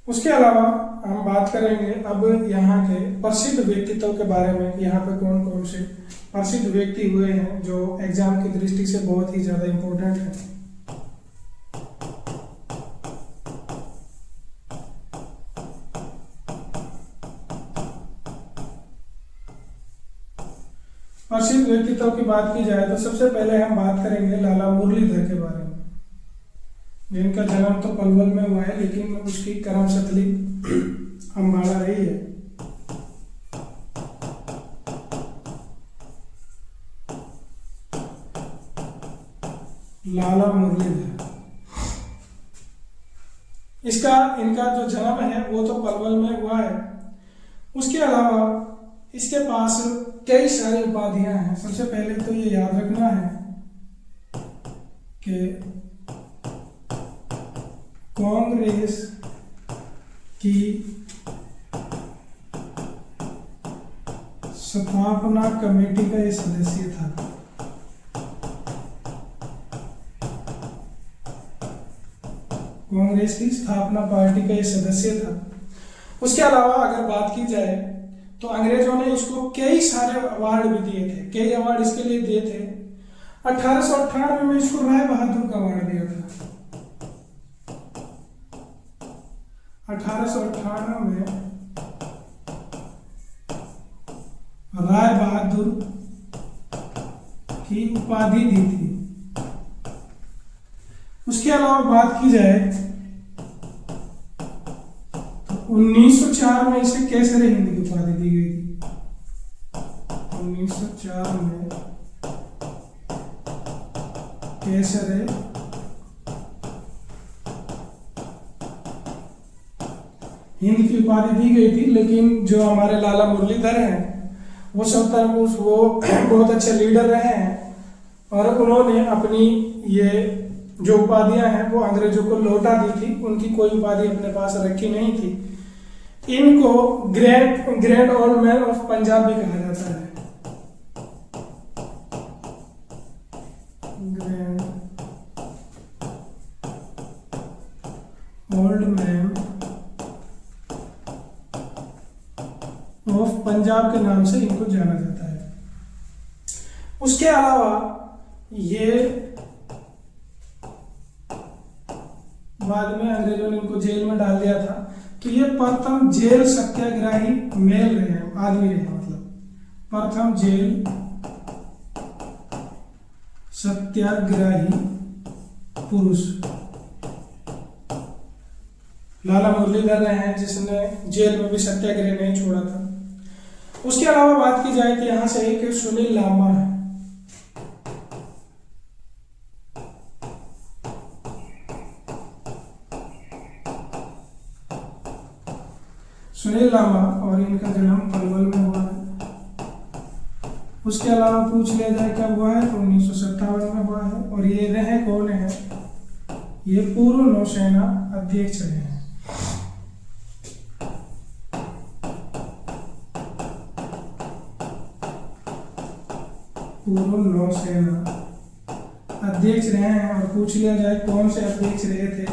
Speaker 1: उसके अलावा हम बात करेंगे अब यहाँ के प्रसिद्ध व्यक्तित्व के बारे में। यहाँ पे कौन कौन से प्रसिद्ध व्यक्ति हुए हैं जो एग्जाम की दृष्टि से बहुत ही ज्यादा इंपॉर्टेंट है। प्रसिद्ध व्यक्तित्व की बात की जाए तो सबसे पहले हम बात करेंगे लाला मुरलीधर के बारे में, जिनका जन्म तो पलवल में हुआ है लेकिन उसकी कर्मस्थली अम्बाड़ा रही है। लाला मुरलीधर, इनका जो जन्म है वो तो पलवल में हुआ है। उसके अलावा इसके पास कई सारी उपाधियां हैं। सबसे पहले तो ये याद रखना है कि कांग्रेस की स्थापना कमेटी का ये सदस्य था। कांग्रेस की स्थापना पार्टी का ये सदस्य था। उसके अलावा अगर बात की जाए तो अंग्रेजों ने इसको कई सारे अवार्ड भी दिए थे। कई अवार्ड इसके लिए दिए थे। 1898 में इसको राय बहादुर का अवार्ड दिया था। 1898 में राय बहादुर की उपाधि दी थी। उसके अलावा बात की जाए तो 1904 में इसे केसर हिंद की उपाधि दी गई थी। 1904 में केसर हिंद की उपाधि दी गई थी। लेकिन जो हमारे लाला मुरलीधर हैं वो बहुत अच्छे लीडर रहे हैं और उन्होंने अपनी ये जो उपाधियां हैं वो अंग्रेजों को लौटा दी थी। उनकी कोई उपाधि अपने पास रखी नहीं थी। इनको grand old man of Punjab भी कहा जाता है। Grand old man of Punjab के नाम से इनको जाना जाता है। उसके अलावा ये बाद में अंग्रेजों ने इनको जेल में डाल दिया था। तो ये प्रथम जेल सत्याग्रही मेल रहे हैं, आदमी रहे, मतलब प्रथम जेल सत्याग्रही पुरुष लाला मुरलीधर रहे हैं, जिसने जेल में भी सत्याग्रह नहीं छोड़ा था। उसके अलावा बात की जाए कि यहाँ से एक सुनील लांबा है। सुनील लांबा और इनका जन्म पलवल में हुआ है। उसके अलावा पूछ लिया जाए कब हुआ है तो 1957 में हुआ है। और ये रहे कौन है? ये पूर्व नौसेना अध्यक्ष रहे हैं। पूर्व नौसेना अध्यक्ष रहे हैं। और पूछ लिया जाए कौन से अध्यक्ष रहे थे,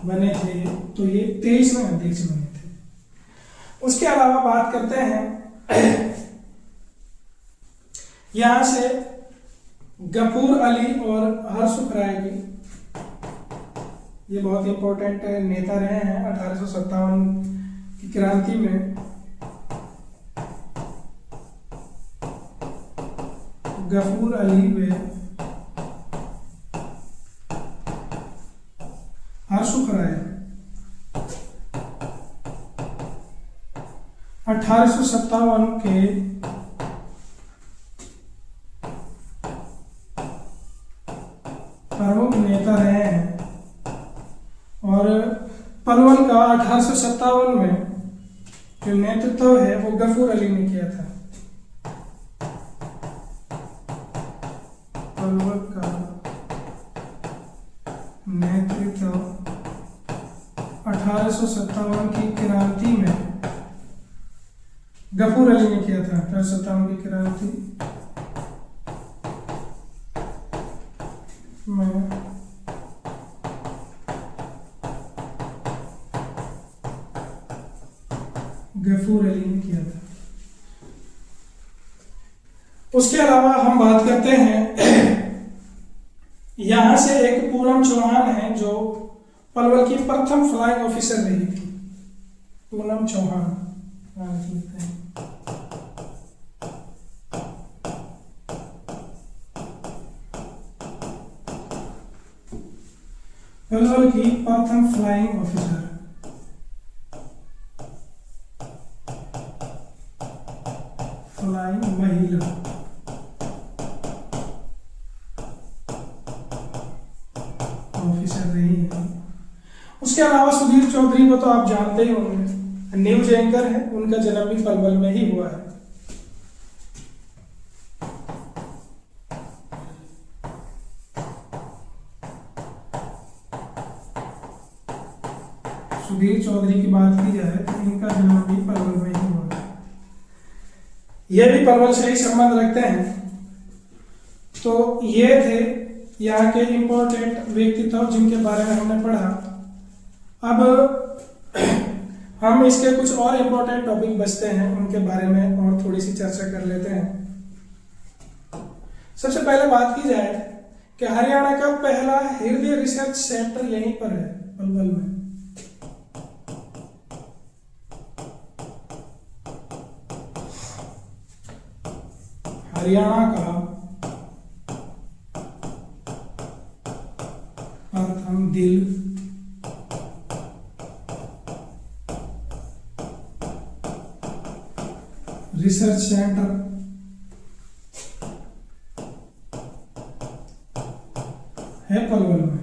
Speaker 1: बने थे, तो ये 23वें अध्यक्ष बने थे। उसके अलावा बात करते हैं यहां से गफूर अली और हर्ष राय की। ये बहुत इंपॉर्टेंट नेता रहे हैं 1857 की क्रांति में। गफूर अली व हर्ष राय 1857 के प्रमुख नेता रहे हैं। और पलवल का 1857 में जो नेतृत्व है वो गफूर अली ने किया था। पलवल का नेतृत्व 1857 की क्रांति में गफूर अली ने किया था। 1857 की क्रांति में गफूर अली ने किया था। उसके अलावा हम बात करते हैं यहां से एक पूनम चौहान है जो पलवल की प्रथम फ्लाइंग ऑफिसर रही थी। पूनम चौहान पलवल की प्रथम फ्लाइंग ऑफिसर। फ्लाइंग महिला ऑफिसर रही है। उसके अलावा सुधीर चौधरी को तो आप जानते ही होंगे, न्यूज एंकर है। उनका जन्म भी पलवल में ही हुआ है। सुधीर चौधरी की बात की जाए तो इनका जन्म भी पलवल में ही हुआ है। ये भी पलवल से ही संबंध रखते हैं। तो ये थे यहाँ के इंपॉर्टेंट व्यक्तित्व जिनके बारे में हमने पढ़ा। अब हम इसके कुछ और इंपॉर्टेंट टॉपिक बचते हैं, उनके बारे में और थोड़ी सी चर्चा कर लेते हैं। सबसे पहले बात की जाए कि हरियाणा का पहला हृदय रिसर्च सेंटर यहीं पर है, पलवल में। हरियाणा का प्रथम दिल रिसर्च सेंटर है पलवल में।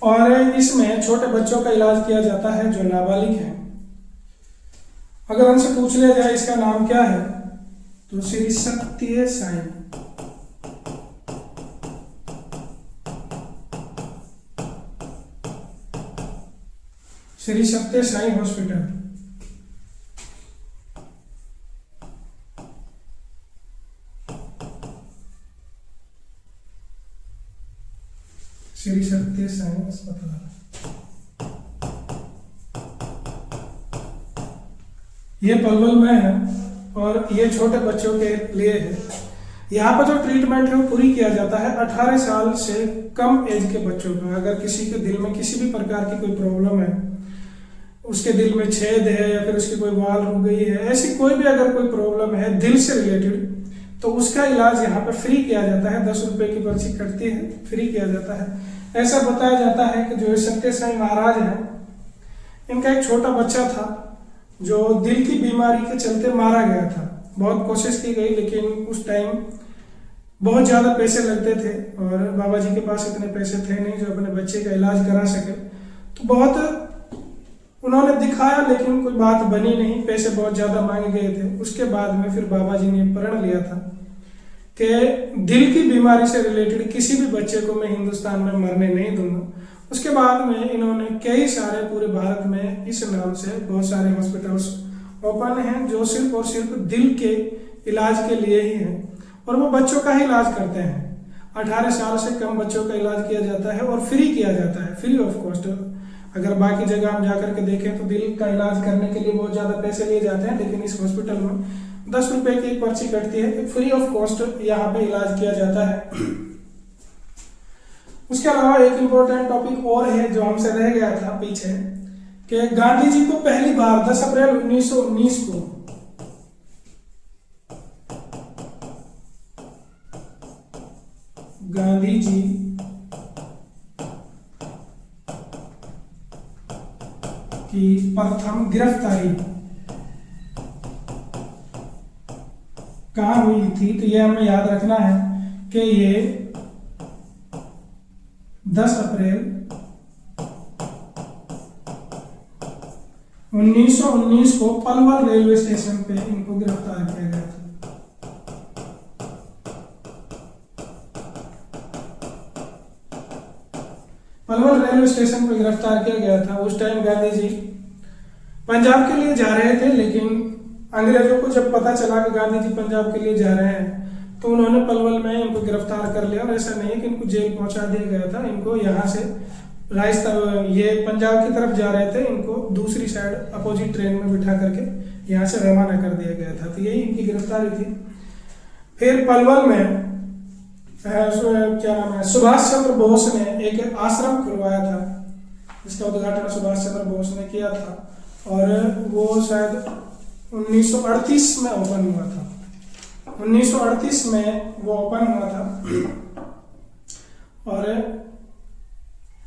Speaker 1: और इसमें छोटे बच्चों का इलाज किया जाता है जो नाबालिग हैं। अगर हमसे पूछ लिया जाए इसका नाम क्या है तो श्री सत्य साई श्री सत्य साई हॉस्पिटल। श्री सत्य साई अस्पताल ये पलवल में है और ये छोटे बच्चों के लिए है। यहाँ पर जो ट्रीटमेंट है वो पूरी किया जाता है 18 साल से कम एज के बच्चों का। अगर किसी के दिल में किसी भी प्रकार की कोई प्रॉब्लम है, उसके दिल में छेद है या फिर उसकी कोई वाल रुक गई है, ऐसी कोई भी अगर कोई प्रॉब्लम है दिल से रिलेटेड, तो उसका इलाज यहाँ पे फ्री किया जाता है, 10 रुपए की पर्ची कटती है, फ्री किया जाता है। ऐसा बताया जाता है कि जो सत्य साई महाराज हैं, इनका एक छोटा बच्चा था जो दिल की बीमारी के चलते मारा गया था। बहुत कोशिश की गई, लेकिन उस टाइम बहुत ज़्यादा पैसे लगते थे और बाबा जी के पास इतने पैसे थे नहीं जो अपने बच्चे का इलाज करा सके। तो बहुत उन्होंने दिखाया, लेकिन कोई बात बनी नहीं, पैसे बहुत ज़्यादा मांगे गए थे। उसके बाद में फिर बाबा जी ने प्रण लिया था कि दिल की बीमारी से रिलेटेड किसी भी बच्चे को मैं हिंदुस्तान में मरने नहीं दूंगा। उसके बाद में इन्होंने कई सारे पूरे भारत में इस नाम से बहुत सारे हॉस्पिटल्स ओपन हैं जो सिर्फ और सिर्फ दिल के इलाज के लिए ही हैं, और वो बच्चों का ही इलाज करते हैं। 18 साल से कम बच्चों का इलाज किया जाता है और फ्री किया जाता है, फ्री ऑफ कॉस्ट। अगर बाकी जगह हम जाकर के देखें तो दिल का इलाज करने के लिए बहुत ज़्यादा पैसे लिए जाते हैं, लेकिन इस हॉस्पिटल में 10 रुपए की एक पर्ची कटती है, फ्री ऑफ कॉस्ट यहाँ पे इलाज किया जाता है। उसके अलावा एक इम्पोर्टेंट टॉपिक और है जो हमसे रह गया था पीछे, कि गांधी जी को पहली बार 10 अप्रैल 1919 को गांधी जी की प्रथम गिरफ्तारी कहाँ हुई थी, तो ये हमें याद रखना है कि ये 10 अप्रैल 1919 को पलवल रेलवे स्टेशन पे इनको गिरफ्तार किया गया था। पलवल रेलवे स्टेशन पर गिरफ्तार किया गया था। उस टाइम गांधी जी पंजाब के लिए जा रहे थे, लेकिन अंग्रेजों को जब पता चला कि गांधी जी पंजाब के लिए जा रहे हैं तो उन्होंने पलवल में इनको गिरफ्तार कर लिया। और ऐसा नहीं है कि इनको जेल पहुंचा दिया गया था, इनको यहाँ से राजस्थान, ये पंजाब की तरफ जा रहे थे, इनको दूसरी साइड अपोजिट ट्रेन में बिठा करके यहाँ से रवाना कर दिया गया था। तो यही इनकी गिरफ्तारी थी। फिर पलवल में क्या नाम है, सुभाष चंद्र बोस ने एक आश्रम खुलवाया था, जिसका उद्घाटन सुभाष चंद्र बोस ने किया था, और वो शायद 1938 में ओपन हुआ था। 1938 में वो ओपन हुआ था, और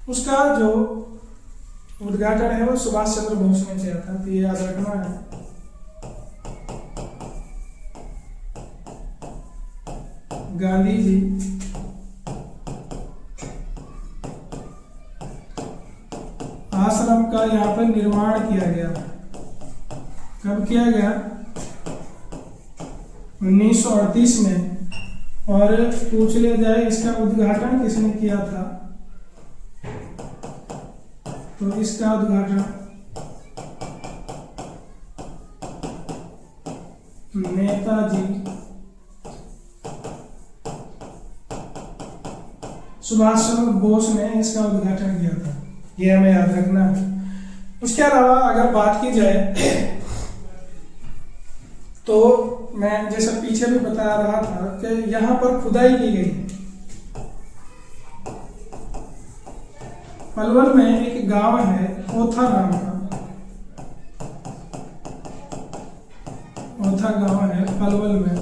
Speaker 1: उसका जो उद्घाटन है वो सुभाष चंद्र बोस ने किया था। तो ये याद रखना है। गांधी जी आश्रम का यहाँ पर निर्माण किया गया। कब किया गया? 1938 में। और पूछ लिया जाए इसका उद्घाटन किसने किया था, तो इसका उद्घाटन नेताजी सुभाष चंद्र बोस ने इसका उद्घाटन किया था। यह हमें याद रखना है। उसके अलावा अगर बात की जाए तो मैं जैसा पीछे भी बता रहा था कि यहाँ पर खुदाई की गई है। पलवल में एक गांव है ओथा नाम का, ओथा गांव है पलवल में।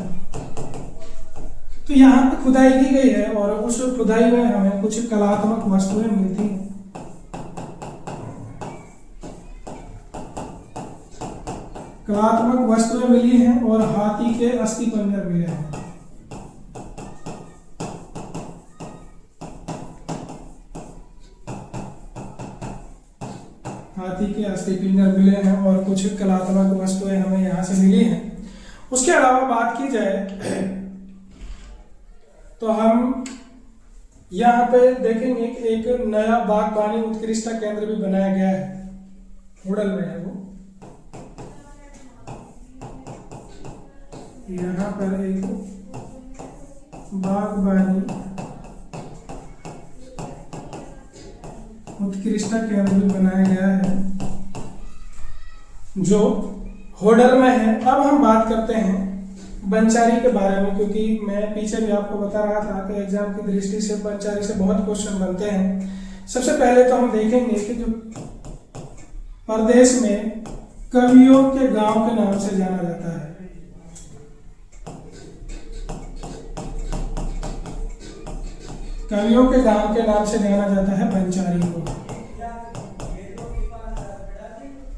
Speaker 1: तो यहाँ पे खुदाई की गई है और उस खुदाई में हमें कुछ कलात्मक वस्तुएं मिलती हैं। कलात्मक वस्तुएं मिली हैं और हाथी के अस्थि पंजर मिले हैं। हाथी के अस्थि पिंजर मिले हैं और कुछ कलात्मक वस्तुएं हमें यहाँ से मिली हैं। उसके अलावा बात की जाए तो हम यहाँ पे देखेंगे कि एक नया बागबानी उत्कृष्टता केंद्र भी बनाया गया है, होडल में है वो। यहाँ पर एक बागबानी उत्कृष्टता केंद्र भी बनाया गया है जो होडल में है। अब हम बात करते हैं बनचारी के बारे में, क्योंकि मैं पीछे भी आपको बता रहा था कि एग्जाम की दृष्टि से बनचारी से बहुत क्वेश्चन बनते हैं। सबसे पहले तो हम देखेंगे कि जो प्रदेश में कवियों के गांव के नाम से जाना जाता है, कवियों के गांव के नाम से जाना जाता है बंचारी को।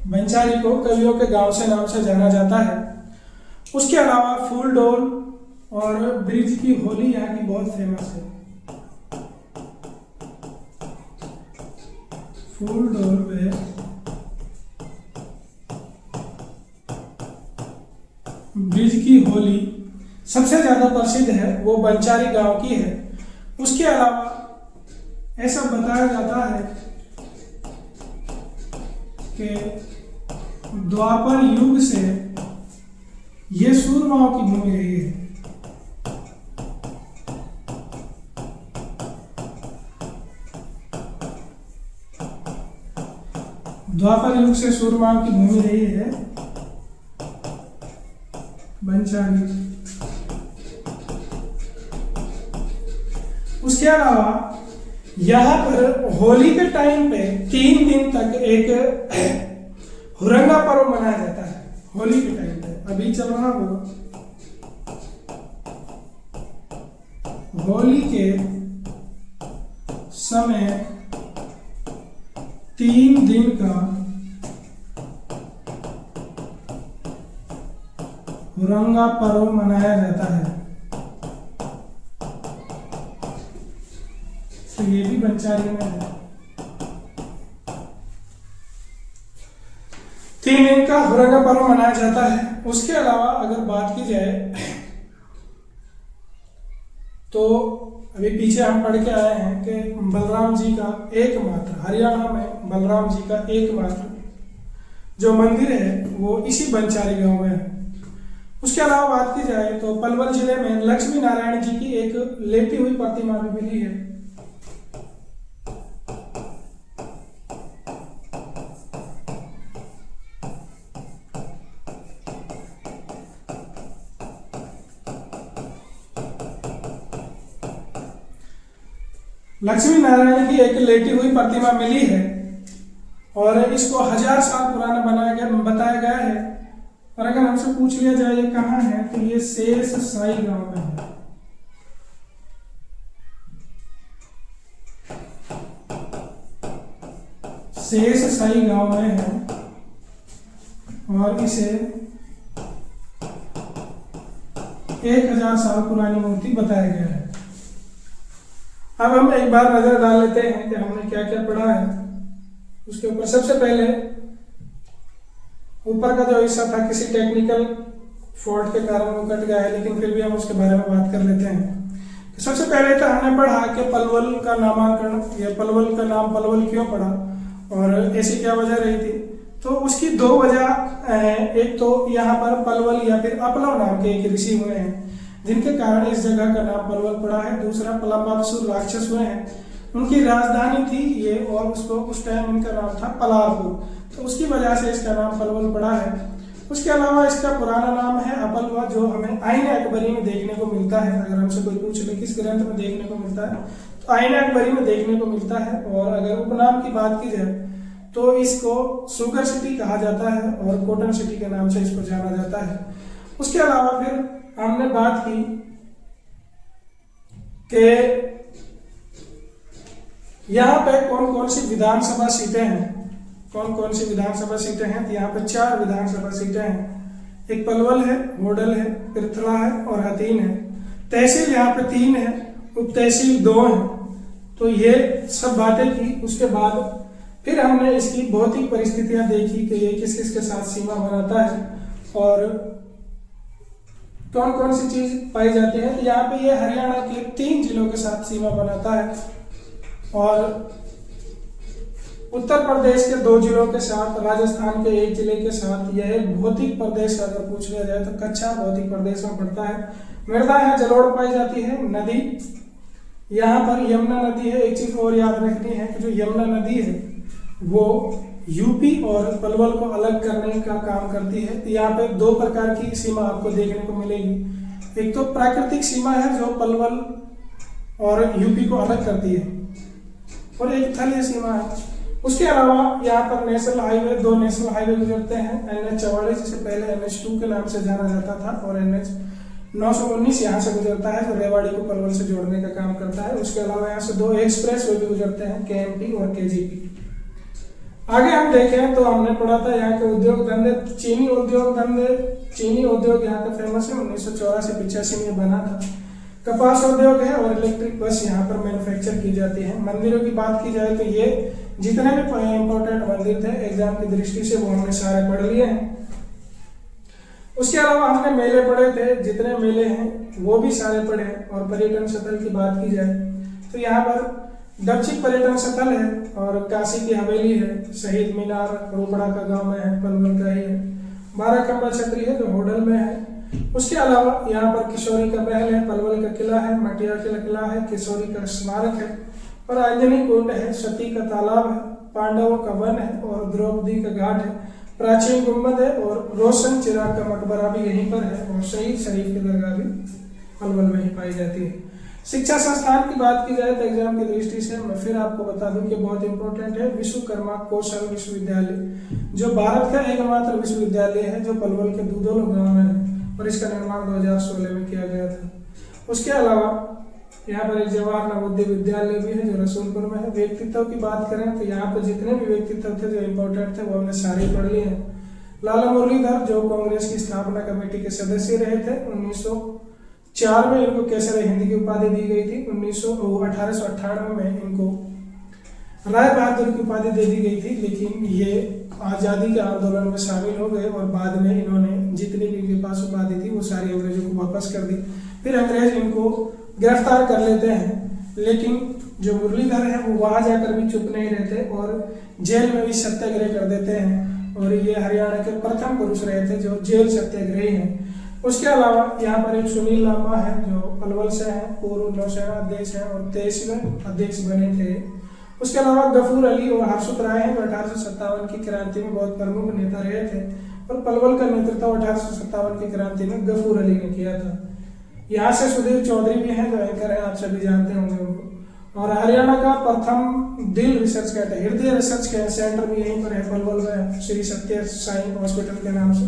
Speaker 1: बंचारी को कवियों के गांव से नाम से जाना जाता है। उसके अलावा फूलडोल और ब्रिज की होली यहाँ की बहुत फेमस है। फूलडोल व ब्रिज की होली सबसे ज्यादा प्रसिद्ध है, वो बंचारी गांव की है। उसके अलावा ऐसा बताया जाता है कि द्वापर युग से ये सूरमाओं की भूमि रही है। द्वापर युग से सूरमाओं की भूमि रही है बंचारी। उसके अलावा यहाँ पर होली के टाइम पे 3 दिन तक एक हुरंगा पर्व मनाया जाता है। होली के टाइम पे अभी चल रहा होगा, होली के समय 3 दिन का हुरंगा पर्व मनाया जाता है। तो ये भी बंचारी में है। 3 दिन का हुरंगा पर्व मनाया जाता है। उसके अलावा अगर बात की जाए तो अभी पीछे हम पढ़ के आए हैं कि बलराम जी का एकमात्र, हरियाणा में बलराम जी का एकमात्र जो मंदिर है वो इसी बंचारी गांव में है। उसके अलावा बात की जाए तो पलवल जिले में लक्ष्मी नारायण जी की एक लेटी हुई प्रतिमा भी मिली है। लक्ष्मी नारायण की एक लेटी हुई प्रतिमा मिली है और इसको 1000 साल पुराना बताया गया है। और अगर हमसे पूछ लिया जाए ये कहाँ है तो ये शेष साई गांव में है। शेष साई गांव में है और इसे 1000 साल पुरानी मूर्ति बताया गया है। अब हम एक बार नजर डाल लेते हैं कि हमने क्या क्या पढ़ा है उसके ऊपर। सबसे पहले ऊपर का जो हिस्सा था किसी टेक्निकल फॉल्ट के कारण वो कट गया है, लेकिन फिर भी हम उसके बारे में बात कर लेते हैं। तो सबसे पहले तो हमने पढ़ा कि पलवल का नामांकन या पलवल का नाम पलवल क्यों पड़ा और ऐसी क्या वजह रही थी। तो उसकी 2 वजह हैं। एक तो यहाँ पर पलवल या फिर अपलव नाम के एक ऋषि हुए हैं जिनके कारण इस जगह का नाम पलवल पड़ा है। दूसरा पलंबासुर राक्षस हुए हैं, उनकी राजधानी थी ये और उसको उस टाइम इनका नाम था पलारपुर, तो उसकी वजह से इसका नाम पलवल पड़ा है। उसके अलावा इसका पुराना नाम है अपलवा जो हमें आईन अकबरी में देखने को मिलता है। अगर हमसे कोई पूछ ले किस ग्रंथ में देखने को मिलता है तो आईन अकबरी में देखने को मिलता है। और अगर उपनाम की बात की जाए तो इसको सुगर सिटी कहा जाता है और कॉटन सिटी के नाम से इसको जाना जाता है। उसके अलावा फिर हमने बात की कि यहाँ पे कौन कौन सी विधानसभा सीटें हैं। कौन कौन सी विधानसभा सीटें हैं तो यहाँ पे 4 विधानसभा सीटें हैं। एक पलवल है, होडल है, पृथला है और हथीन है। तहसील यहाँ पे 3 है, उप तहसील 2 है। तो ये सब बातें की। उसके बाद फिर हमने इसकी भौतिक परिस्थितियां देखी कि ये किस किस के साथ सीमा बनाता है और कौन कौन सी चीज पाई जाती है। तो यहाँ पे ये हरियाणा के 3 जिलों के साथ सीमा बनाता है और उत्तर प्रदेश के 2 जिलों के साथ, राजस्थान के 1 जिले के साथ। यह भौतिक प्रदेश अगर पूछ लिया जाए तो कच्छा भौतिक प्रदेश में पड़ता है। मृदा है जलोढ़ पाई जाती है। नदी यहाँ पर यमुना नदी है। एक चीज और याद रखनी है कि जो यमुना नदी है वो यूपी और पलवल को अलग करने का काम करती है। तो यहाँ पे 2 प्रकार की सीमा आपको देखने को मिलेगी। एक तो प्राकृतिक सीमा है जो पलवल और यूपी को अलग करती है और एक थलीय सीमा है। उसके अलावा यहाँ पर नेशनल हाईवे 2 नेशनल हाईवे गुजरते हैं। NH 44 जिसे पहले NH 2 के नाम से जाना जाता था और NH 919 यहाँ से गुजरता है, जो रेवाड़ी को पलवल से जोड़ने का काम करता है। उसके अलावा यहाँ से 2 एक्सप्रेस वे भी गुजरते हैं, KMT और KGP। आगे हम देखें तो हमने पढ़ा था यहाँ के उद्योग धंधे, चीनी उद्योग यहाँ का फेमस है, 1984-85 में बना था। कपास उद्योग है और इलेक्ट्रिक बस यहाँ पर मैन्युफैक्चर की जाती है। मंदिरों की बात की जाए तो ये जितने भी इंपॉर्टेंट मंदिर थे एग्जाम की दृष्टि से वो हमने सारे पढ़ लिए हैं। उसके अलावा हमने मेले पढ़े थे, जितने मेले हैं वो भी सारे पढ़े। और पर्यटन स्थल की बात की जाए तो यहाँ पर दक्षिण पर्यटन स्थल है और काशी की हवेली है, शहीद मीनार रोपड़ा का गांव में है, पलवल का ही है। 12 खंबा छतरी है जो होडल में है। उसके अलावा यहाँ पर किशोरी का महल है, पलवल का किला है, मटिया का किला है, किशोरी का स्मारक है और अंजनी कुंड है, सती का तालाब है, पांडवों का वन है और द्रौपदी का घाट है, प्राचीन गुम्बद है और रोशन चिराग का मकबरा भी यहीं पर है और शहीद शरीफ की दरगाह भी पलवल में ही पाई जाती है। शिक्षा संस्थान की बात की जाए तो एग्जाम की दृष्टि से मैं फिर आपको बता दूं कि बहुत इंपॉर्टेंट है विश्वकर्मा कौशल विश्वविद्यालय, जो भारत का एकमात्र विश्वविद्यालय है जो पलवल के दूधोल गांव में है और इसका निर्माण 2016 में किया गया था। उसके अलावा यहाँ पर एक जवाहर नवोदय विद्यालय भी है जो रसूलपुर में है। व्यक्तित्व की बात करें तो यहाँ पर जितने भी व्यक्तित्व थे जो इम्पोर्टेंट थे वो हमने सारे पढ़ लिए हैं। लाला मुरलीधर जो कांग्रेस की स्थापना कमेटी के सदस्य रहे थे, 1904 में इनको केसर हिंद की उपाधि दी गई थी। 1898 में इनको राय बहादुर की उपाधि दे दी गई थी, लेकिन ये आज़ादी के आंदोलन में शामिल हो गए और बाद में इन्होंने जितनी भी इनके पास उपाधि थी वो सारी अंग्रेजों को वापस कर दी। फिर अंग्रेज इनको गिरफ्तार कर लेते हैं, लेकिन जो मुरलीधर है वो वहां जाकर भी चुप नहीं रहते और जेल में भी सत्याग्रह कर देते हैं और ये हरियाणा के प्रथम पुरुष रहे थे जो जेल सत्याग्रही हैं। उसके अलावा यहाँ पर एक सुनील लांबा है जो पलवल से है, पूर्व नौसेना अध्यक्ष है और 23वें अध्यक्ष बने थे। उसके अलावा गफूर अली और हर्षद राय हैं जो 1857 की क्रांति में बहुत प्रमुख नेता रहे थे और पलवल का नेतृत्व 1857 की क्रांति में गफूर अली ने किया था। यहाँ से सुधीर चौधरी भी हैं जो एंकर हैं, आप सभी जानते होंगे उनको। और हरियाणा का प्रथम दिल रिसर्च हृदय रिसर्च सेंटर भी यहीं पर है पलवल में, श्री सत्य साई हॉस्पिटल के नाम से।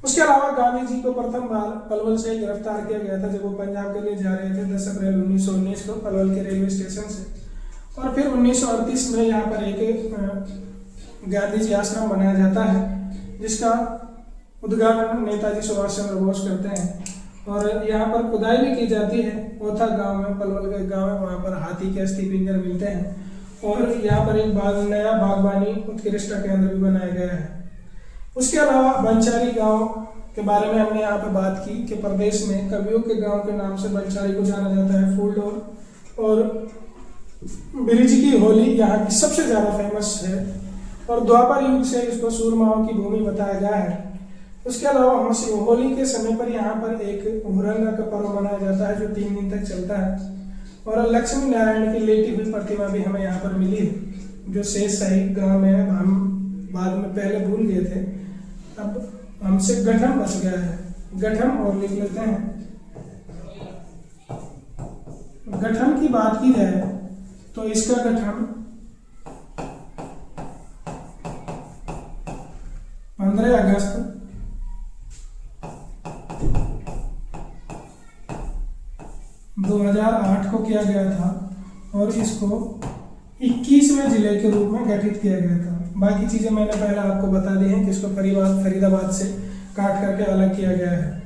Speaker 1: उसके अलावा गांधी जी को प्रथम बार पलवल से गिरफ्तार किया गया था जब वो पंजाब के लिए जा रहे थे 10 अप्रैल 1919 को पलवल के रेलवे स्टेशन से। और फिर 1938 में यहाँ पर एक गांधी जी आश्रम बनाया जाता है जिसका उद्घाटन नेताजी सुभाष चंद्र बोस करते हैं और यहाँ पर खुदाई भी की जाती है। ओथा गांव में, पलवल के गांव में, वहाँ पर हाथी के अस्थि पिंजर मिलते हैं और यहाँ पर एक नया बागवानी उत्कृष्ट केंद्र भी बनाया गया है। उसके अलावा बंचारी गांव के बारे में हमने यहाँ पे बात की कि प्रदेश में कवियों के गांव के नाम से बंचारी को जाना जाता है। फूलडोर और ब्रिज की होली यहाँ की सबसे ज्यादा फेमस है और द्वापर युग से इसको सूरमाओं की भूमि बताया गया है। उसके अलावा होली के समय पर यहाँ पर एक हुरंगा का पर्व मनाया जाता है जो 3 दिन तक चलता है और लक्ष्मी नारायण की लेटी हुई प्रतिमा भी हमें यहाँ पर मिली है जो शेष शाही गांव में हम बाद में पहले भूल गए थे, अब हमसे गठन बच गया है। गठन और लिख लेते हैं। गठन की बात की जाए तो इसका गठन 15 अगस्त 2008 को किया गया था और इसको 21वें जिले के रूप में गठित किया गया था। बाकी चीजें मैंने पहले आपको बता दी हैं कि इसको फरीदाबाद से काट करके अलग किया गया है।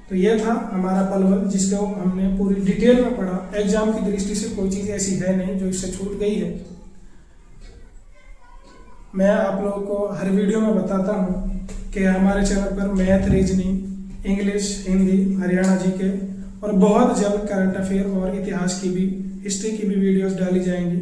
Speaker 1: तो ये था हमारा पलवल जिसको हमने पूरी डिटेल में पढ़ा। एग्जाम की दृष्टि से कोई चीज ऐसी है नहीं जो इससे छूट गई है। मैं आप लोगों को हर वीडियो में बताता हूँ कि हमारे चैनल पर math, reasoning, English, Hindi, Haryana GK और बहुत जल्द करंट अफेयर और इतिहास की भी, हिस्ट्री की भी वीडियोस डाली जाएंगी।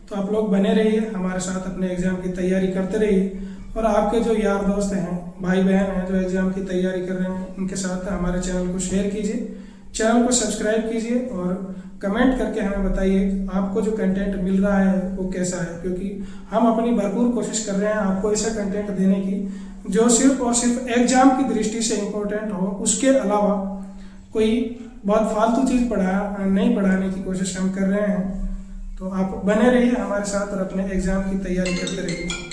Speaker 1: तो आप लोग बने रहिए हमारे साथ, अपने एग्जाम की तैयारी करते रहिए और आपके जो यार दोस्त हैं, भाई बहन हैं जो एग्जाम की तैयारी कर रहे हैं, उनके साथ हमारे चैनल को शेयर कीजिए, चैनल को सब्सक्राइब कीजिए और कमेंट करके हमें बताइए आपको जो कंटेंट मिल रहा है वो कैसा है, क्योंकि हम अपनी भरपूर कोशिश कर रहे हैं आपको ऐसा कंटेंट देने की जो सिर्फ और सिर्फ एग्जाम की दृष्टि से इम्पोर्टेंट हो। उसके अलावा कोई बहुत फालतू चीज़ नहीं पढ़ाने की कोशिश हम कर रहे हैं। तो आप बने रहिए हमारे साथ और अपने एग्जाम की तैयारी करते रहिए।